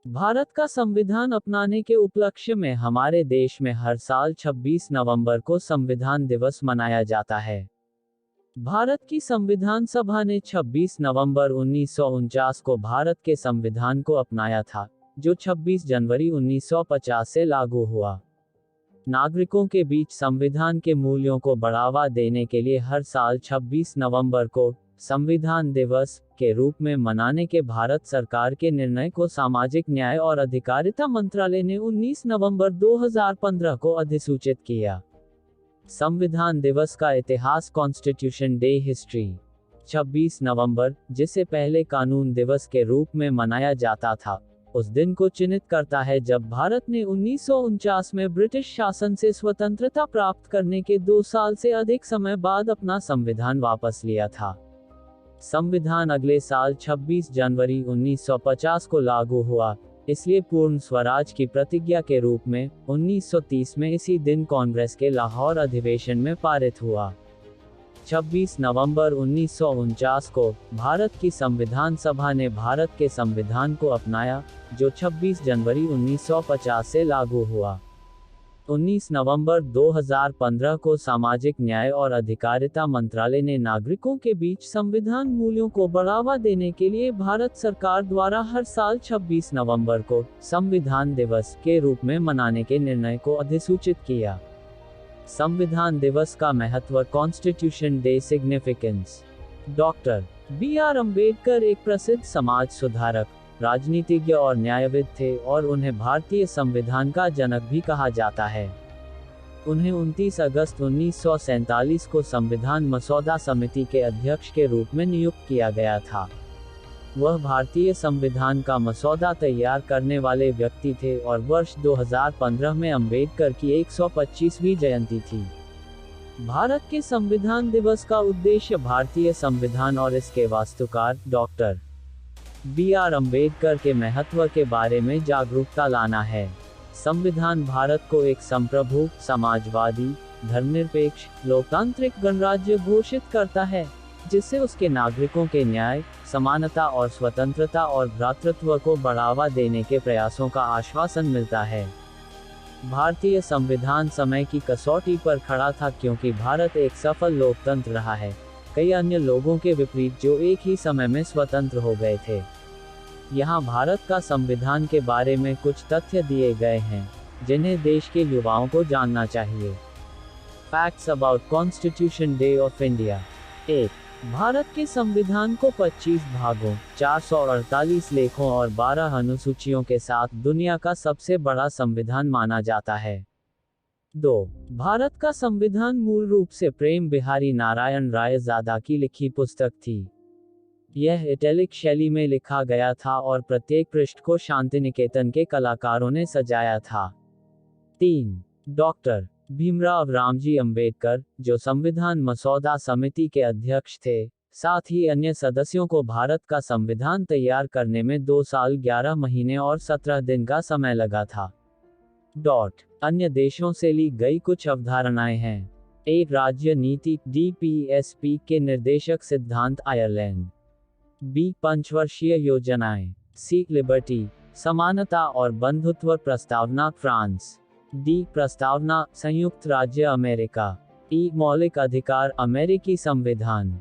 भारत का संविधान अपनाने के उपलक्ष्य में हमारे देश में हर साल 26 नवंबर को संविधान दिवस मनाया जाता है। भारत की संविधान सभा ने 26 नवंबर 1949 को भारत के संविधान को अपनाया था, जो 26 जनवरी 1950 से लागू हुआ। नागरिकों के बीच संविधान के मूल्यों को बढ़ावा देने के लिए हर साल 26 नवंबर को संविधान दिवस के रूप में मनाने के भारत सरकार के निर्णय को सामाजिक न्याय और अधिकारिता मंत्रालय ने 19 नवंबर 2015 को अधिसूचित किया। संविधान दिवस का इतिहास। Constitution day history. 26 नवंबर, जिसे पहले कानून दिवस के रूप में मनाया जाता था, उस दिन को चिन्हित करता है जब भारत ने 1949 में ब्रिटिश शासन से स्वतंत्रता प्राप्त करने के 2 साल से अधिक समय बाद अपना संविधान वापस लिया था। संविधान अगले साल 26 जनवरी 1950 को लागू हुआ, इसलिए पूर्ण स्वराज की प्रतिज्ञा के रूप में 1930 में इसी दिन कांग्रेस के लाहौर अधिवेशन में पारित हुआ। 26 नवंबर 1949 को भारत की संविधान सभा ने भारत के संविधान को अपनाया, जो 26 जनवरी 1950 से लागू हुआ। 19 नवंबर 2015 को सामाजिक न्याय और अधिकारिता मंत्रालय ने नागरिकों के बीच संविधान मूल्यों को बढ़ावा देने के लिए भारत सरकार द्वारा हर साल 26 नवंबर को संविधान दिवस के रूप में मनाने के निर्णय को अधिसूचित किया। संविधान दिवस का महत्व। Constitution day significance. Doctor B R. Ambedkar एक प्रसिद्ध समाज सुधारक, राजनीतिज्ञ और न्यायविद थे और उन्हें भारतीय संविधान का जनक भी कहा जाता है। उन्हें 29 अगस्त 1947 को संविधान मसौदा समिति के अध्यक्ष के रूप में नियुक्त किया गया था। वह भारतीय संविधान का मसौदा तैयार करने वाले व्यक्ति थे और वर्ष 2015 में अम्बेडकर की 125वीं जयंती थी। भारत के संविधान दिवस का उद्देश्य भारतीय संविधान और इसके वास्तुकार डॉक्टर बी.आर. अम्बेडकर के महत्व के बारे में जागरूकता लाना है। संविधान भारत को एक संप्रभु, समाजवादी, धर्मनिरपेक्ष, लोकतांत्रिक गणराज्य घोषित करता है, जिससे उसके नागरिकों के न्याय, समानता और स्वतंत्रता और भ्रातृत्व को बढ़ावा देने के प्रयासों का आश्वासन मिलता है। भारतीय संविधान समय की कसौटी पर खड़ा था क्योंकि भारत एक सफल लोकतंत्र रहा है, कई अन्य लोगों के विपरीत जो एक ही समय में स्वतंत्र हो गए थे। यहाँ भारत का संविधान के बारे में कुछ तथ्य दिए गए हैं, जिन्हें देश के युवाओं को जानना चाहिए। Facts about constitution day of India. 1. Bharat के संविधान को 25 भागों, 448 लेखों और 12 अनुसूचियों के साथ दुनिया का सबसे बड़ा संविधान माना जाता है। 2. भारत का संविधान मूल रूप से प्रेम बिहारी नारायण रायजादा की लिखी पुस्तक थी। यह इटैलिक शैली में लिखा गया था और प्रत्येक पृष्ठ को शांतिनिकेतन के कलाकारों ने सजाया था। 3. डॉक्टर भीमराव रामजी अंबेडकर, जो संविधान मसौदा समिति के अध्यक्ष थे, साथ ही अन्य सदस्यों को भारत का संविधान तैयार करने में 2 साल 11 महीने और 17 दिन का समय लगा था। अन्य देशों से ली गई कुछ अवधारणाएं हैं। एक राज्य नीति DPSP के निर्देशक सिद्धांत आयरलैंड। बी. पंचवर्षीय योजनाएं। सी. लिबर्टी, समानता और बंधुत्व प्रस्तावना फ्रांस। डी. प्रस्तावना संयुक्त राज्य अमेरिका। ई. मौलिक अधिकार अमेरिकी संविधान।